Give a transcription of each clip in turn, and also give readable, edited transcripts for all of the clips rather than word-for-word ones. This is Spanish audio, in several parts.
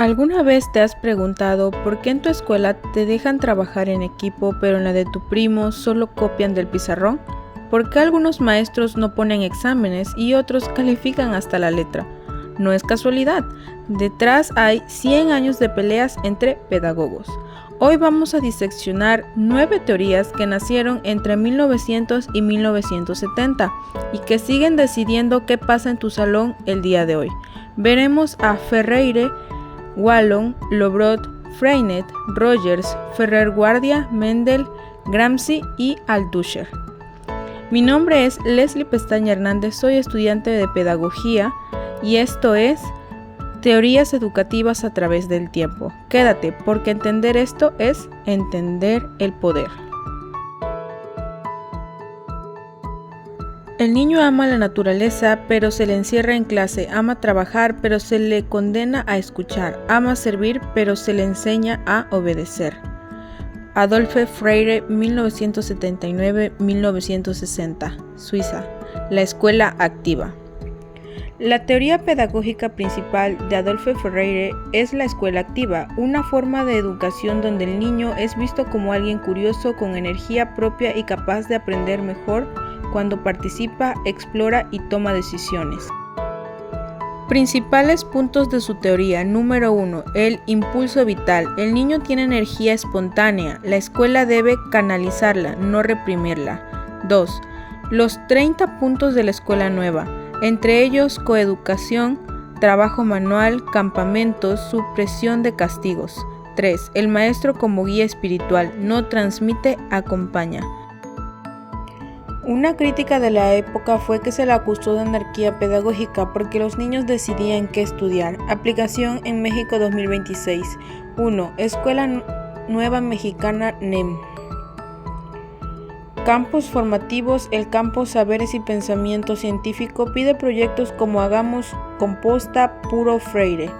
¿Alguna vez te has preguntado por qué en tu escuela te dejan trabajar en equipo, pero en la de tu primo solo copian del pizarrón? ¿Por qué algunos maestros no ponen exámenes y otros califican hasta la letra? No es casualidad, detrás hay 100 años de peleas entre pedagogos. Hoy vamos a diseccionar 9 teorías que nacieron entre 1900 y 1970 y que siguen decidiendo qué pasa en tu salón el día de hoy. Veremos a Freire, Wallon, Lobrot, Freinet, Rogers, Ferrer-Guardia, Mendel, Gramsci y Althusser. Mi nombre es Leslie Pestaña Hernández, soy estudiante de Pedagogía y esto es Teorías Educativas a través del tiempo. Quédate, porque entender esto es entender el poder. El niño ama la naturaleza, pero se le encierra en clase, ama trabajar, pero se le condena a escuchar, ama servir, pero se le enseña a obedecer. Adolphe Freire, 1979-1960, Suiza. La escuela activa. La teoría pedagógica principal de Adolphe Freire es la escuela activa, una forma de educación donde el niño es visto como alguien curioso, con energía propia y capaz de aprender mejor cuando participa, explora y toma decisiones. Principales puntos de su teoría. Número 1. El impulso vital. El niño tiene energía espontánea. La escuela debe canalizarla, no reprimirla. 2. Los 30 puntos de la escuela nueva. Entre ellos, coeducación, trabajo manual, campamentos, supresión de castigos. 3. El maestro como guía espiritual. No transmite, acompaña. Una crítica de la época fue que se la acusó de anarquía pedagógica porque los niños decidían qué estudiar. Aplicación en México 2026. 1. Escuela Nueva Mexicana NEM. Campos formativos. El campo Saberes y Pensamiento Científico pide proyectos como Hagamos Composta, Puro Freire.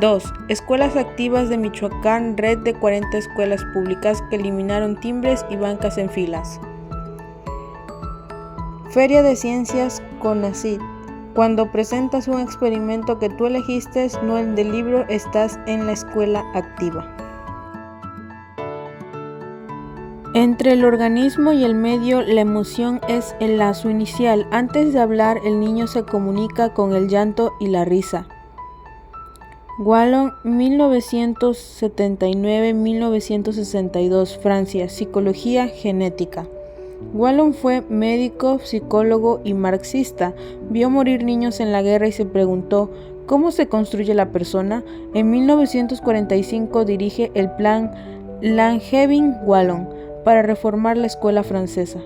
2. Escuelas activas de Michoacán, red de 40 escuelas públicas que eliminaron timbres y bancas en filas. Feria de Ciencias CONACYT. Cuando presentas un experimento que tú elegiste, no el del libro, estás en la escuela activa. Entre el organismo y el medio, la emoción es el lazo inicial. Antes de hablar, el niño se comunica con el llanto y la risa. Wallon, 1979-1962, Francia. Psicología genética. Wallon fue médico, psicólogo y marxista. Vio morir niños en la guerra y se preguntó ¿cómo se construye la persona? En 1945 dirige el plan Langevin-Wallon para reformar la escuela francesa.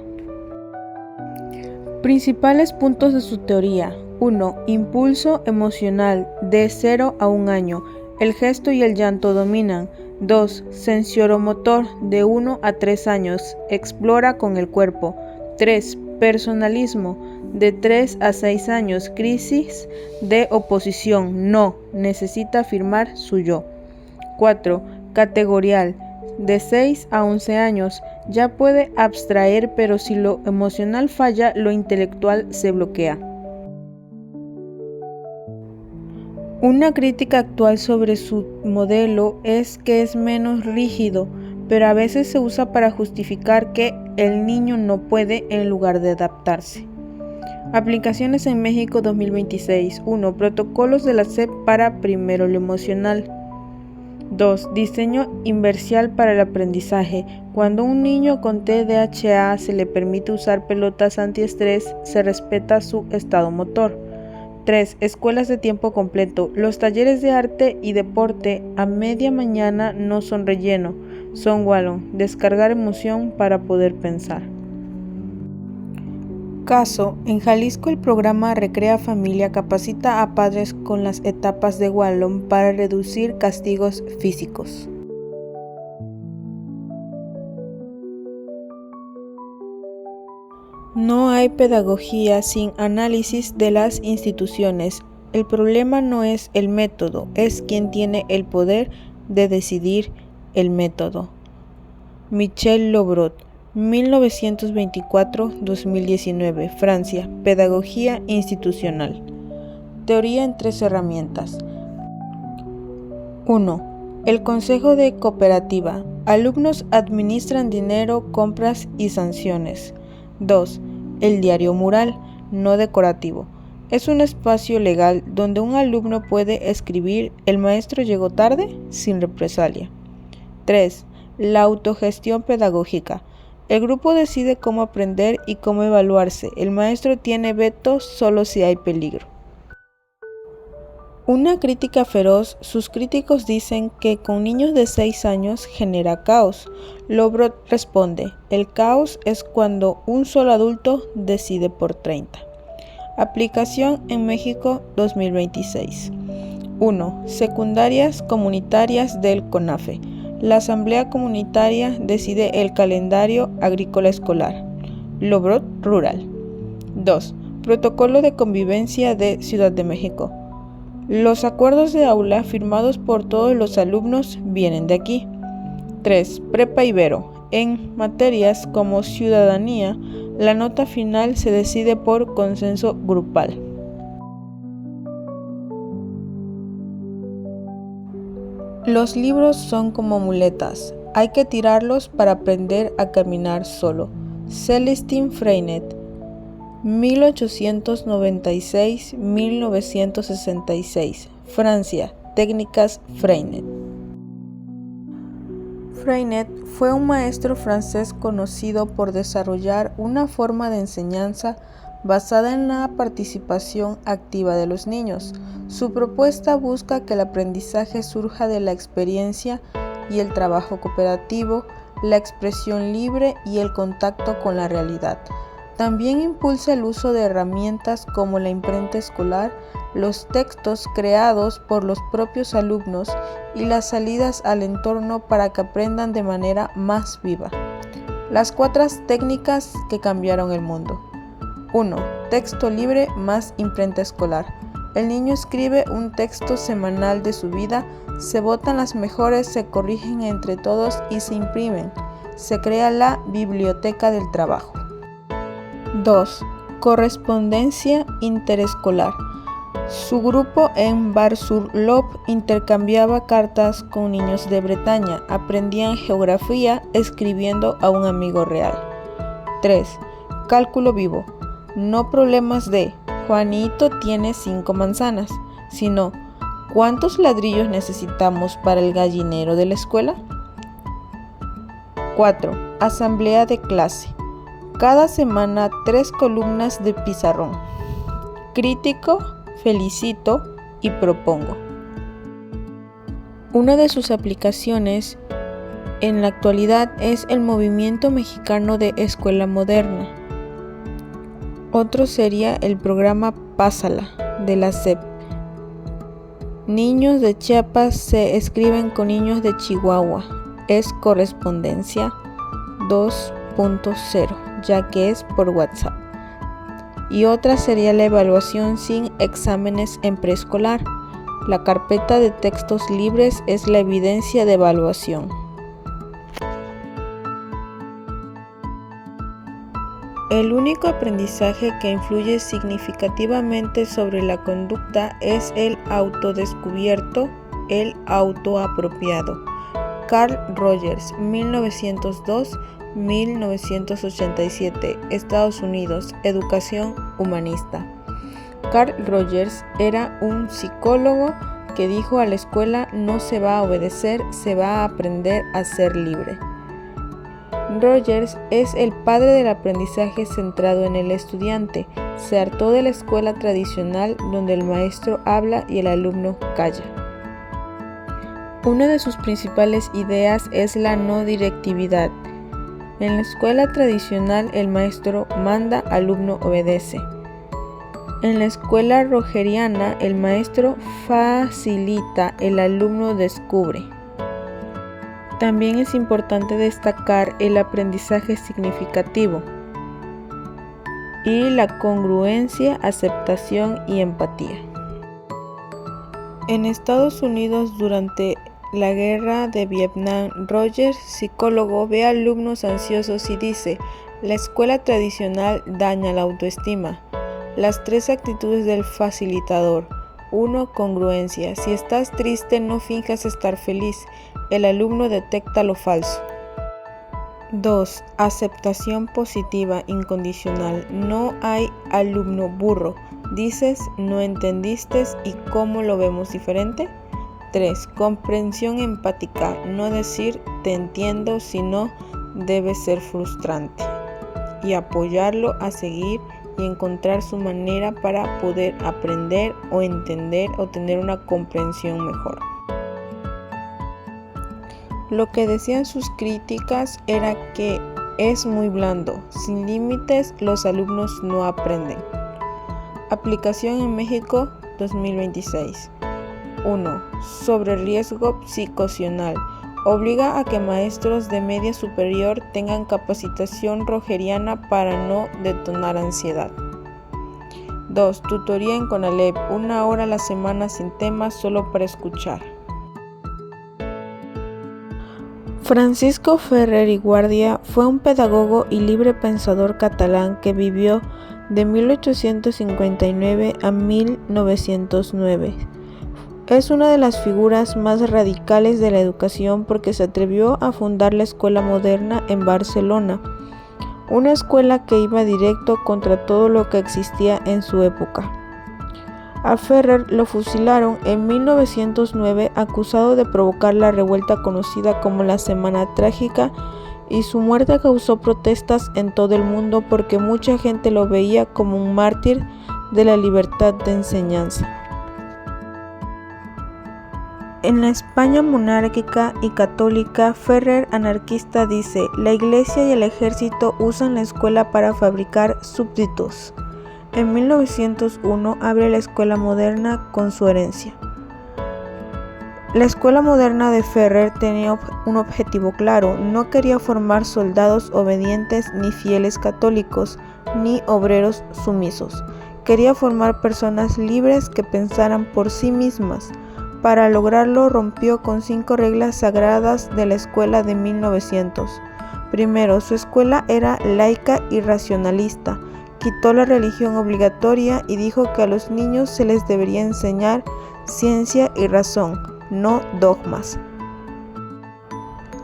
Principales puntos de su teoría. 1. Impulso emocional de 0 a 1 año. El gesto y el llanto dominan. 2. Sensoromotor de 1 a 3 años. Explora con el cuerpo. 3. Personalismo de 3 a 6 años. Crisis de oposición. No. Necesita afirmar su yo. 4. Categorial de 6 a 11 años. Ya puede abstraer, pero si lo emocional falla, lo intelectual se bloquea. Una crítica actual sobre su modelo es que es menos rígido, pero a veces se usa para justificar que el niño no puede en lugar de adaptarse. Aplicaciones en México 2026. 1. Protocolos de la SEP para primero lo emocional. 2. Diseño inversial para el aprendizaje. Cuando un niño con TDAH se le permite usar pelotas antiestrés, se respeta su estado motor. 3. Escuelas de tiempo completo. Los talleres de arte y deporte a media mañana no son relleno, son Wallon. Descargar emoción para poder pensar. Caso: en Jalisco el programa Recrea Familia capacita a padres con las etapas de Wallon para reducir castigos físicos. No hay pedagogía sin análisis de las instituciones. El problema no es el método, es quien tiene el poder de decidir el método. Michel Lobrot, 1924-2019, Francia. Pedagogía institucional. Teoría en 3 herramientas. 1. El consejo de cooperativa. Alumnos administran dinero, compras y sanciones. 2. El diario mural, no decorativo. Es un espacio legal donde un alumno puede escribir "El maestro llegó tarde" sin represalia. 3. La autogestión pedagógica. El grupo decide cómo aprender y cómo evaluarse. El maestro tiene veto solo si hay peligro. Una crítica feroz. Sus críticos dicen que con niños de 6 años genera caos. Lobrot responde: el caos es cuando un solo adulto decide por 30. Aplicación en México 2026. 1. Secundarias comunitarias del CONAFE. La Asamblea Comunitaria decide el calendario agrícola escolar. Lobrot Rural. 2. Protocolo de convivencia de Ciudad de México. Los acuerdos de aula firmados por todos los alumnos vienen de aquí. 3. Prepa Ibero. En materias como ciudadanía, la nota final se decide por consenso grupal. Los libros son como muletas. Hay que tirarlos para aprender a caminar solo. Celestin Freinet. 1896-1966, Francia, técnicas Freinet. Freinet fue un maestro francés conocido por desarrollar una forma de enseñanza basada en la participación activa de los niños. Su propuesta busca que el aprendizaje surja de la experiencia y el trabajo cooperativo, la expresión libre y el contacto con la realidad. También impulsa el uso de herramientas como la imprenta escolar, los textos creados por los propios alumnos y las salidas al entorno para que aprendan de manera más viva. Las 4 técnicas que cambiaron el mundo. 1. Texto libre más imprenta escolar. El niño escribe un texto semanal de su vida, se votan las mejores, se corrigen entre todos y se imprimen. Se crea la biblioteca del trabajo. 2. Correspondencia interescolar. Su grupo en Bar-sur-Loup intercambiaba cartas con niños de Bretaña, aprendían geografía escribiendo a un amigo real. 3. Cálculo vivo. No problemas de "Juanito tiene 5 manzanas", sino "¿cuántos ladrillos necesitamos para el gallinero de la escuela?". 4. Asamblea de clase. Cada semana 3 columnas de pizarrón. Critico, felicito y propongo. Una de sus aplicaciones en la actualidad es el movimiento mexicano de escuela moderna. Otro sería el programa Pásala de la SEP. Niños de Chiapas se escriben con niños de Chihuahua. Es correspondencia 2.0. ya que es por WhatsApp. Y otra sería la evaluación sin exámenes en preescolar. La carpeta de textos libres es la evidencia de evaluación. El único aprendizaje que influye significativamente sobre la conducta es el autodescubierto, el autoapropiado. Carl Rogers, 1902-1987, Estados Unidos, educación humanista. Carl Rogers era un psicólogo que dijo a la escuela: no se va a obedecer, se va a aprender a ser libre. Rogers es el padre del aprendizaje centrado en el estudiante. Se hartó de la escuela tradicional donde el maestro habla y el alumno calla. Una de sus principales ideas es la no directividad. En la escuela tradicional el maestro manda, alumno obedece. En la escuela rogeriana el maestro facilita, el alumno descubre. También es importante destacar el aprendizaje significativo y la congruencia, aceptación y empatía. En Estados Unidos, durante la guerra de Vietnam, Rogers, psicólogo, ve a alumnos ansiosos y dice: la escuela tradicional daña la autoestima. Las 3 actitudes del facilitador: 1. Congruencia. Si estás triste, no finjas estar feliz. El alumno detecta lo falso. 2. Aceptación positiva incondicional. No hay alumno burro. Dices, no entendiste y cómo lo vemos diferente. 3. Comprensión empática. No decir, te entiendo, sino debe ser frustrante. Y apoyarlo a seguir y encontrar su manera para poder aprender o entender o tener una comprensión mejor. Lo que decían sus críticas era que es muy blando, sin límites los alumnos no aprenden. Aplicación en México 2026. 1. Sobre riesgo psicoemocional. Obliga a que maestros de media superior tengan capacitación rogeriana para no detonar ansiedad. 2. Tutoría en CONALEP, 1 hora a la semana sin temas, solo para escuchar. Francisco Ferrer y Guardia fue un pedagogo y libre pensador catalán que vivió de 1859 a 1909. Es una de las figuras más radicales de la educación porque se atrevió a fundar la Escuela Moderna en Barcelona, una escuela que iba directo contra todo lo que existía en su época. A Ferrer lo fusilaron en 1909 acusado de provocar la revuelta conocida como la Semana Trágica, y su muerte causó protestas en todo el mundo porque mucha gente lo veía como un mártir de la libertad de enseñanza. En la España monárquica y católica, Ferrer, anarquista, dice: la Iglesia y el ejército usan la escuela para fabricar súbditos. En 1901 abre la Escuela Moderna con su herencia. La Escuela Moderna de Ferrer tenía un objetivo claro: no quería formar soldados obedientes ni fieles católicos, ni obreros sumisos. Quería formar personas libres que pensaran por sí mismas. Para lograrlo rompió con 5 reglas sagradas de la escuela de 1900. Primero, su escuela era laica y racionalista. Quitó la religión obligatoria y dijo que a los niños se les debería enseñar ciencia y razón, no dogmas.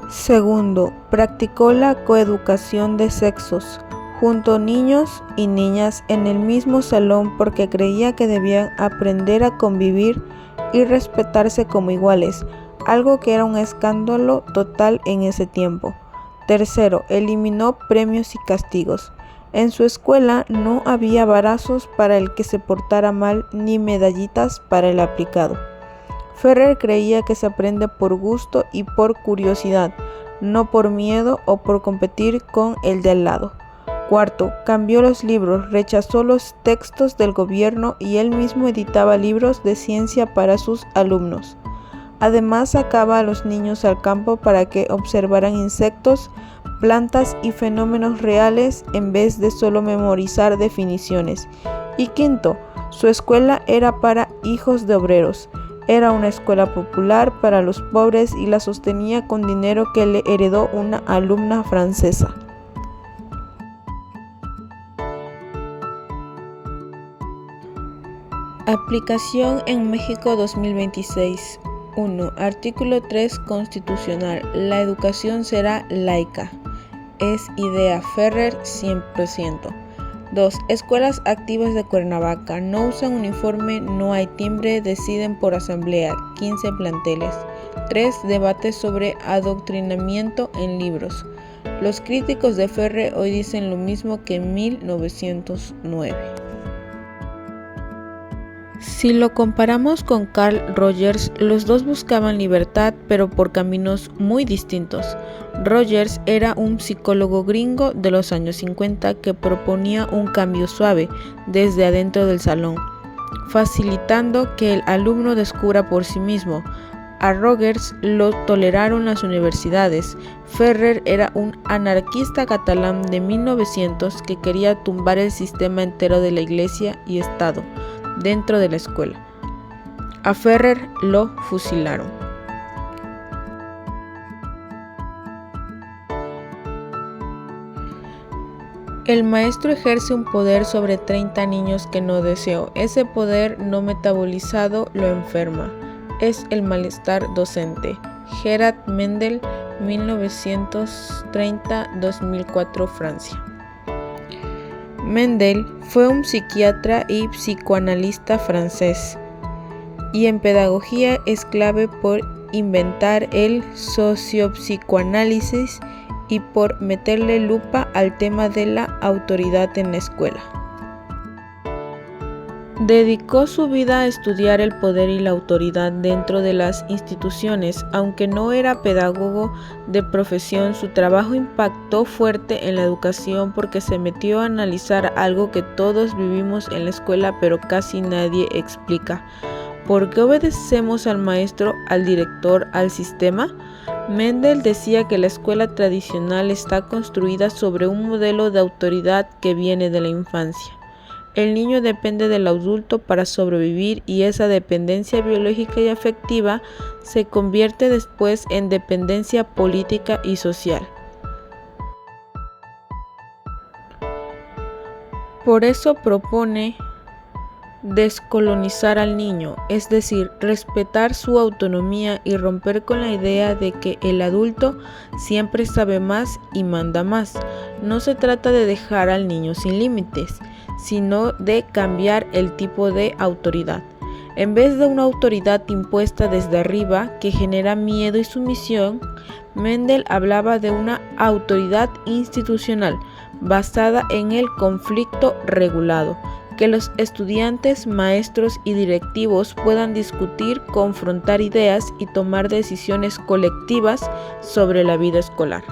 Segundo, practicó la coeducación de sexos. Juntó niños y niñas en el mismo salón porque creía que debían aprender a convivir y respetarse como iguales, algo que era un escándalo total en ese tiempo. Tercero, eliminó premios y castigos. En su escuela no había varazos para el que se portara mal ni medallitas para el aplicado. Ferrer creía que se aprende por gusto y por curiosidad, no por miedo o por competir con el de al lado. Cuarto, cambió los libros, rechazó los textos del gobierno y él mismo editaba libros de ciencia para sus alumnos. Además, sacaba a los niños al campo para que observaran insectos, plantas y fenómenos reales en vez de solo memorizar definiciones. Y quinto, su escuela era para hijos de obreros. Era una escuela popular para los pobres y la sostenía con dinero que le heredó una alumna francesa. Aplicación en México 2026. 1. Artículo 3 constitucional. La educación será laica. Es idea Ferrer 100%. 2. Escuelas activas de Cuernavaca. No usan uniforme, no hay timbre, deciden por asamblea. 15 planteles. 3. Debate sobre adoctrinamiento en libros. Los críticos de Ferrer hoy dicen lo mismo que en 1909. Si lo comparamos con Carl Rogers, los dos buscaban libertad, pero por caminos muy distintos. Rogers era un psicólogo gringo de los años 50 que proponía un cambio suave desde adentro del salón, facilitando que el alumno descubra por sí mismo. A Rogers lo toleraron las universidades. Ferrer era un anarquista catalán de 1900 que quería tumbar el sistema entero de la Iglesia y Estado dentro de la escuela. A Ferrer lo fusilaron. El maestro ejerce un poder sobre 30 niños que no deseó. Ese poder no metabolizado lo enferma. Es el malestar docente. Gerard Mendel, 1930-2004, Francia. Mendel fue un psiquiatra y psicoanalista francés, y en pedagogía es clave por inventar el sociopsicoanálisis y por meterle lupa al tema de la autoridad en la escuela. Dedicó su vida a estudiar el poder y la autoridad dentro de las instituciones. Aunque no era pedagogo de profesión, su trabajo impactó fuerte en la educación porque se metió a analizar algo que todos vivimos en la escuela pero casi nadie explica. ¿Por qué obedecemos al maestro, al director, al sistema? Mendel decía que la escuela tradicional está construida sobre un modelo de autoridad que viene de la infancia. El niño depende del adulto para sobrevivir y esa dependencia biológica y afectiva se convierte después en dependencia política y social. Por eso propone descolonizar al niño, es decir, respetar su autonomía y romper con la idea de que el adulto siempre sabe más y manda más. No se trata de dejar al niño sin límites, sino de cambiar el tipo de autoridad. En vez de una autoridad impuesta desde arriba que genera miedo y sumisión, Mendel hablaba de una autoridad institucional basada en el conflicto regulado, que los estudiantes, maestros y directivos puedan discutir, confrontar ideas y tomar decisiones colectivas sobre la vida escolar.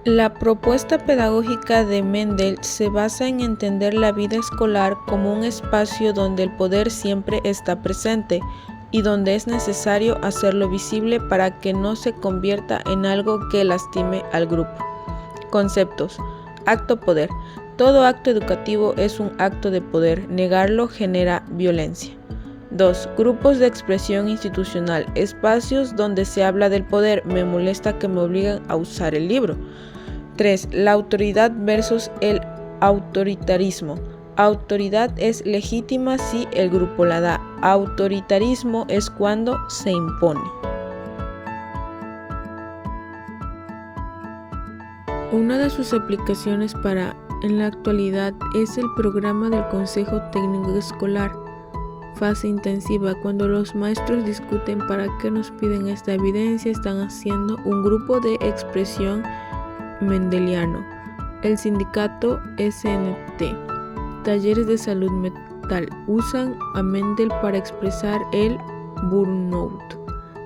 La propuesta pedagógica de Mendel se basa en entender la vida escolar como un espacio donde el poder siempre está presente y donde es necesario hacerlo visible para que no se convierta en algo que lastime al grupo. Conceptos. Acto-poder. Todo acto educativo es un acto de poder. Negarlo genera violencia. 2. Grupos de expresión institucional. Espacios donde se habla del poder. Me molesta que me obligan a usar el libro. 3. La autoridad versus el autoritarismo. Autoridad es legítima si el grupo la da. Autoritarismo es cuando se impone. Una de sus aplicaciones en la actualidad es el programa del Consejo Técnico Escolar, fase intensiva. Cuando los maestros discuten para qué nos piden esta evidencia, están haciendo un grupo de expresión mendeliano. El sindicato SNT, talleres de salud mental, usan a Mendel para expresar el burnout.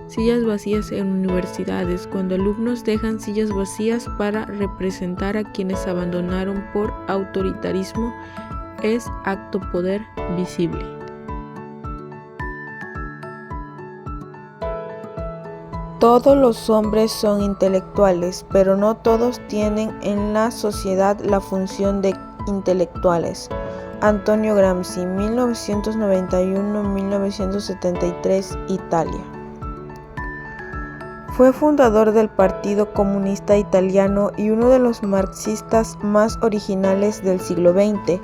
Sillas vacías en universidades. Cuando alumnos dejan sillas vacías para representar a quienes abandonaron por autoritarismo, es acto poder visible. Todos los hombres son intelectuales, pero no todos tienen en la sociedad la función de intelectuales. Antonio Gramsci, 1991-1973, Italia. Fue fundador del Partido Comunista Italiano y uno de los marxistas más originales del siglo XX.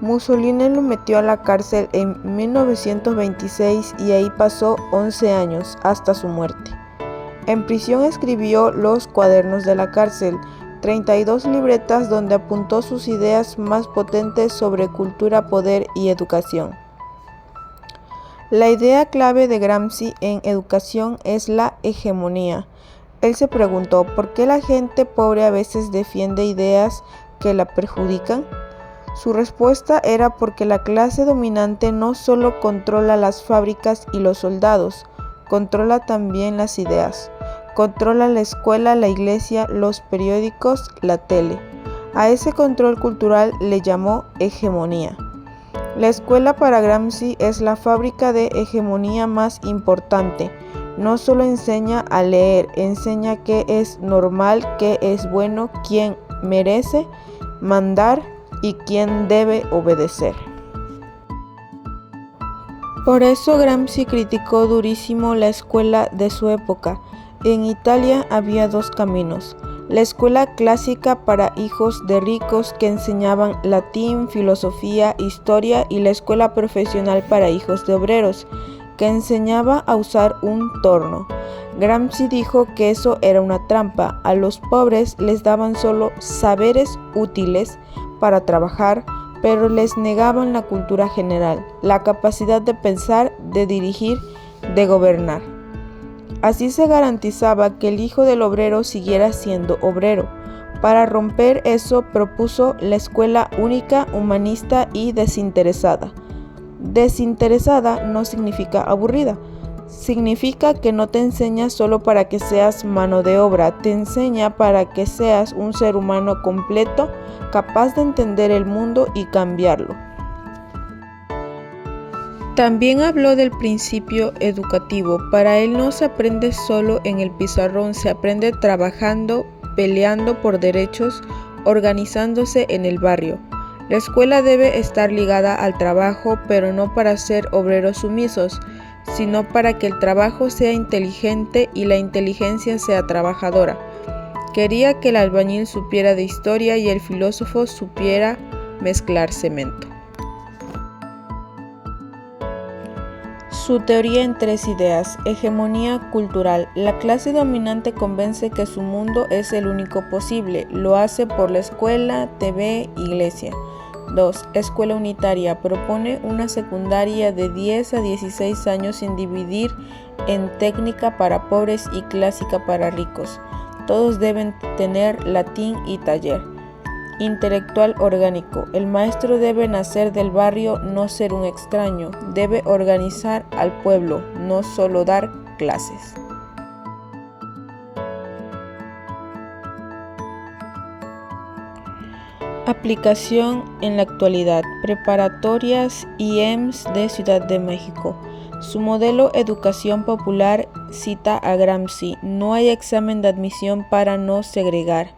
Mussolini lo metió a la cárcel en 1926 y ahí pasó 11 años, hasta su muerte. En prisión escribió Los cuadernos de la cárcel, 32 libretas donde apuntó sus ideas más potentes sobre cultura, poder y educación. La idea clave de Gramsci en educación es la hegemonía. Él se preguntó ¿por qué la gente pobre a veces defiende ideas que la perjudican? Su respuesta era porque la clase dominante no solo controla las fábricas y los soldados, controla también las ideas. Controla la escuela, la iglesia, los periódicos, la tele. A ese control cultural le llamó hegemonía. La escuela para Gramsci es la fábrica de hegemonía más importante. No solo enseña a leer, enseña qué es normal, qué es bueno, quién merece mandar y quién debe obedecer. Por eso Gramsci criticó durísimo la escuela de su época. En Italia había dos caminos: la escuela clásica para hijos de ricos que enseñaban latín, filosofía, historia y la escuela profesional para hijos de obreros que enseñaba a usar un torno. Gramsci dijo que eso era una trampa. A los pobres les daban solo saberes útiles para trabajar, pero les negaban la cultura general, la capacidad de pensar, de dirigir, de gobernar. Así se garantizaba que el hijo del obrero siguiera siendo obrero. Para romper eso propuso la escuela única, humanista y desinteresada. Desinteresada no significa aburrida, significa que no te enseña solo para que seas mano de obra, te enseña para que seas un ser humano completo, capaz de entender el mundo y cambiarlo. También habló del principio educativo. Para él no se aprende solo en el pizarrón, se aprende trabajando, peleando por derechos, organizándose en el barrio. La escuela debe estar ligada al trabajo, pero no para ser obreros sumisos, sino para que el trabajo sea inteligente y la inteligencia sea trabajadora. Quería que el albañil supiera de historia y el filósofo supiera mezclar cemento. Su teoría en 3 ideas. Hegemonía cultural. La clase dominante convence que su mundo es el único posible. Lo hace por la escuela, TV, iglesia. 2. Escuela unitaria. Propone una secundaria de 10 a 16 años sin dividir en técnica para pobres y clásica para ricos. Todos deben tener latín y taller. Intelectual orgánico. El maestro debe nacer del barrio, no ser un extraño. Debe organizar al pueblo, no solo dar clases. Aplicación en la actualidad. Preparatorias y EMS de Ciudad de México. Su modelo educación popular cita a Gramsci. No hay examen de admisión para no segregar.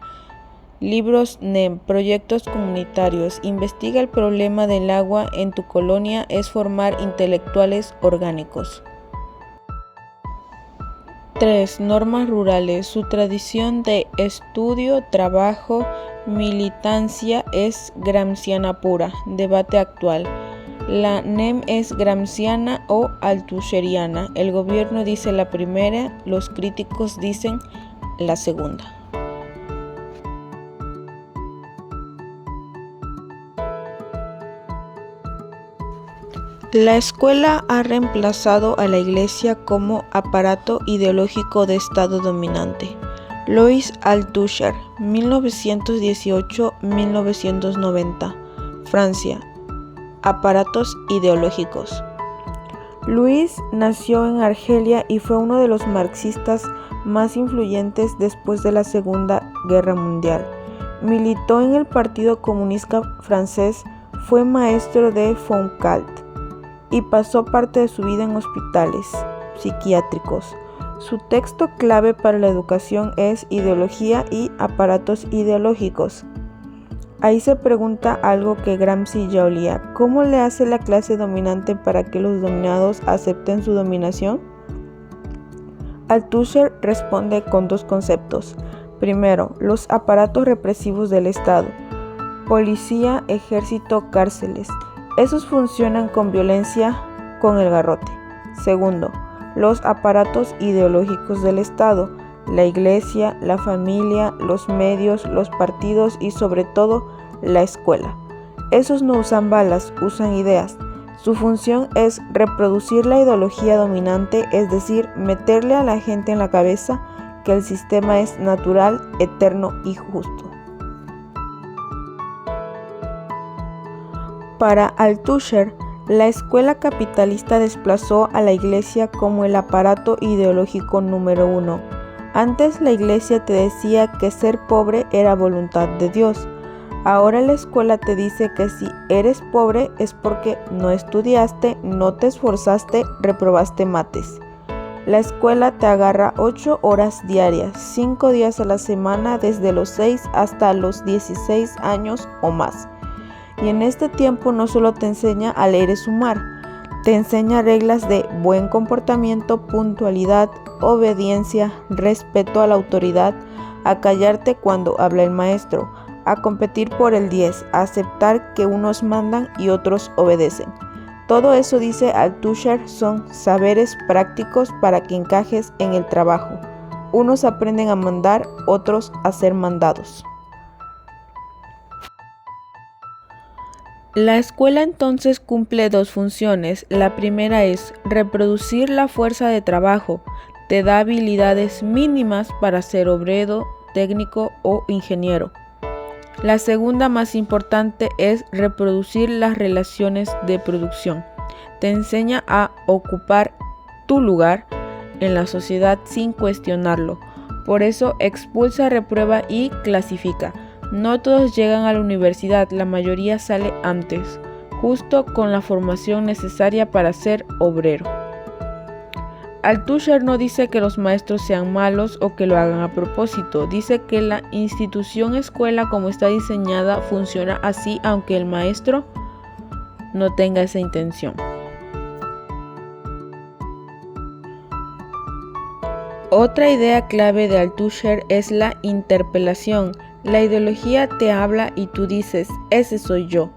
Libros NEM, proyectos comunitarios. Investiga el problema del agua en tu colonia, es formar intelectuales orgánicos. 3. Normas rurales. Su tradición de estudio, trabajo, militancia es gramsciana pura. Debate actual. La NEM es gramsciana o althuseriana. El gobierno dice la primera, los críticos dicen la segunda. La escuela ha reemplazado a la iglesia como aparato ideológico de Estado dominante. Louis Althusser, 1918-1990, Francia. Aparatos ideológicos. Louis nació en Argelia y fue uno de los marxistas más influyentes después de la Segunda Guerra Mundial. Militó en el Partido Comunista Francés, fue maestro de Foucault y pasó parte de su vida en hospitales psiquiátricos. Su texto clave para la educación es Ideología y aparatos ideológicos. Ahí se pregunta algo que Gramsci ya olía. ¿Cómo le hace la clase dominante para que los dominados acepten su dominación? Althusser responde con 2 conceptos. Primero, los aparatos represivos del Estado. Policía, ejército, cárceles. Esos funcionan con violencia, con el garrote. Segundo, los aparatos ideológicos del Estado, la iglesia, la familia, los medios, los partidos y sobre todo la escuela. Esos no usan balas, usan ideas. Su función es reproducir la ideología dominante, es decir, meterle a la gente en la cabeza que el sistema es natural, eterno y justo. Para Althusser, la escuela capitalista desplazó a la iglesia como el aparato ideológico número 1. Antes la iglesia te decía que ser pobre era voluntad de Dios. Ahora la escuela te dice que si eres pobre es porque no estudiaste, no te esforzaste, reprobaste mates. La escuela te agarra 8 horas diarias, 5 días a la semana desde los 6 hasta los 16 años o más. Y en este tiempo no solo te enseña a leer y sumar, te enseña reglas de buen comportamiento, puntualidad, obediencia, respeto a la autoridad, a callarte cuando habla el maestro, a competir por el 10, a aceptar que unos mandan y otros obedecen. Todo eso, dice Althusser, son saberes prácticos para que encajes en el trabajo. Unos aprenden a mandar, otros a ser mandados. La escuela entonces cumple dos funciones. La primera es reproducir la fuerza de trabajo. Te da habilidades mínimas para ser obrero, técnico o ingeniero. La segunda, más importante, es reproducir las relaciones de producción. Te enseña a ocupar tu lugar en la sociedad sin cuestionarlo. Por eso expulsa, reprueba y clasifica. No todos llegan a la universidad, la mayoría sale antes, justo con la formación necesaria para ser obrero. Althusser no dice que los maestros sean malos o que lo hagan a propósito. Dice que la institución escuela, como está diseñada, funciona así aunque el maestro no tenga esa intención. Otra idea clave de Althusser es la interpelación. La ideología te habla y tú dices, ese soy yo.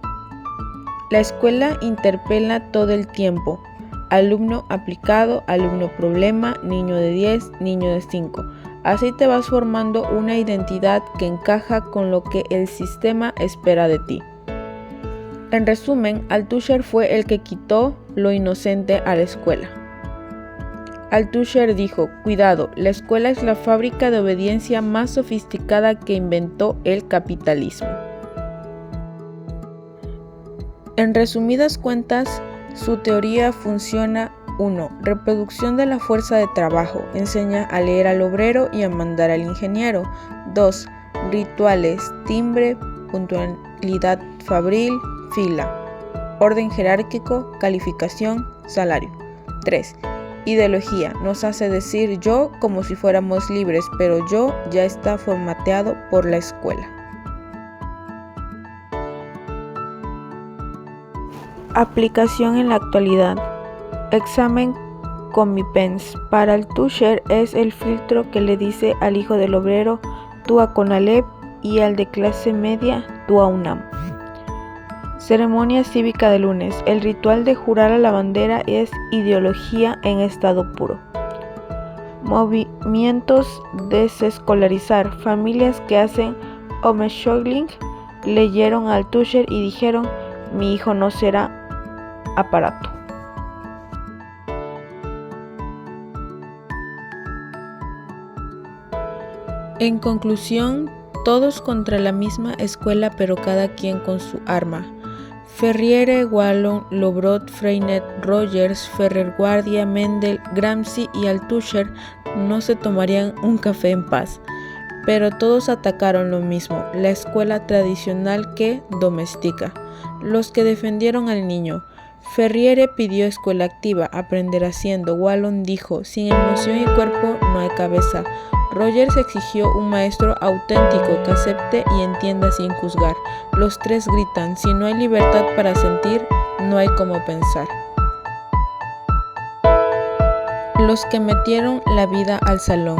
La escuela interpela todo el tiempo. Alumno aplicado, alumno problema, niño de 10, niño de 5. Así te vas formando una identidad que encaja con lo que el sistema espera de ti. En resumen, Althusser fue el que quitó lo inocente a la escuela. Althusser dijo, cuidado, la escuela es la fábrica de obediencia más sofisticada que inventó el capitalismo. En resumidas cuentas, su teoría funciona. 1. Reproducción de la fuerza de trabajo. Enseña a leer al obrero y a mandar al ingeniero. 2. Rituales, timbre, puntualidad fabril, fila. Orden jerárquico, calificación, salario. 3. Ideología. Nos hace decir yo como si fuéramos libres, pero yo ya está formateado por la escuela. Aplicación en la actualidad. Examen Comipens. Para Althusser es el filtro que le dice al hijo del obrero, tú a CONALEP, y al de clase media, tú a UNAM. Ceremonia cívica de lunes. El ritual de jurar a la bandera es ideología en estado puro. Movimientos desescolarizar. Familias que hacen homeschooling leyeron a Althusser y dijeron, mi hijo no será aparato. En conclusión, todos contra la misma escuela, pero cada quien con su arma. Ferriere, Wallon, Lobrot, Freinet, Rogers, Ferrer Guardia, Mendel, Gramsci y Althusser no se tomarían un café en paz, pero todos atacaron lo mismo, la escuela tradicional que domestica. Los que defendieron al niño. Ferriere pidió escuela activa, aprender haciendo. Wallon dijo, sin emoción y cuerpo no hay cabeza. Rogers exigió un maestro auténtico que acepte y entienda sin juzgar. Los tres gritan, si no hay libertad para sentir, no hay cómo pensar. Los que metieron la vida al salón.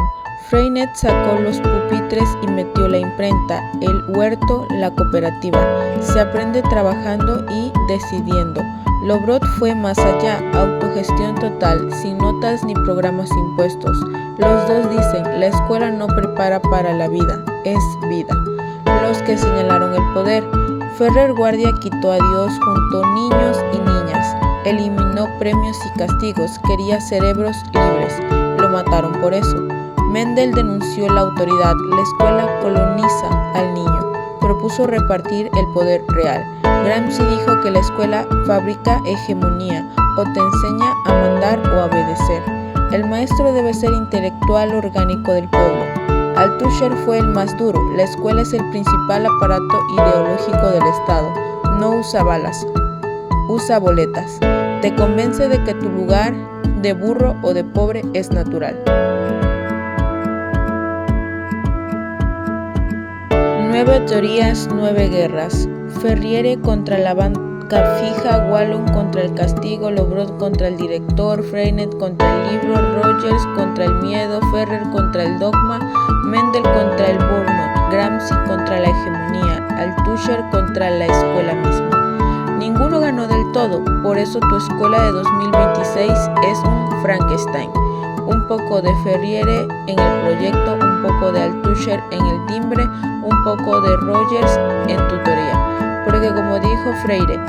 Freinet sacó los pupitres y metió la imprenta, el huerto, la cooperativa. Se aprende trabajando y decidiendo. Lobrot fue más allá, autogestión total, sin notas ni programas impuestos. Los dos dicen, la escuela no prepara para la vida, es vida. Los que señalaron el poder. Ferrer Guardia quitó a Dios, juntó niños y niñas, eliminó premios y castigos, quería cerebros libres, lo mataron por eso. Mendel denunció la autoridad, la escuela coloniza al niño, propuso repartir el poder real. Gramsci dijo que la escuela fabrica hegemonía, o te enseña a mandar o a obedecer. El maestro debe ser intelectual orgánico del pueblo. Althusser fue el más duro, la escuela es el principal aparato ideológico del Estado. No usa balas, usa boletas. Te convence de que tu lugar de burro o de pobre es natural. 9 teorías, 9 guerras. Ferriere contra la banca fija, Wallon contra el castigo, Lobrot contra el director, Freinet contra el libro, Rogers contra el miedo, Ferrer contra el dogma, Mendel contra el Althusser contra la escuela misma. Ninguno ganó del todo, por eso tu escuela de 2026 es un Frankenstein. Un poco de Ferriere en el proyecto, un poco de Althusser en el timbre, un poco de Rogers en tutoría. Porque como dijo Freire,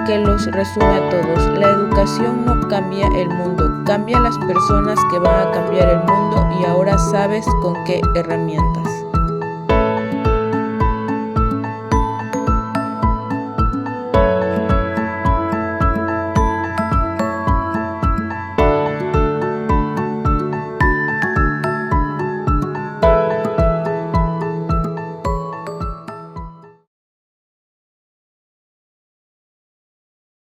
que los resume a todos, la educación no cambia el mundo, cambia las personas que van a cambiar el mundo y ahora sabes con qué herramientas.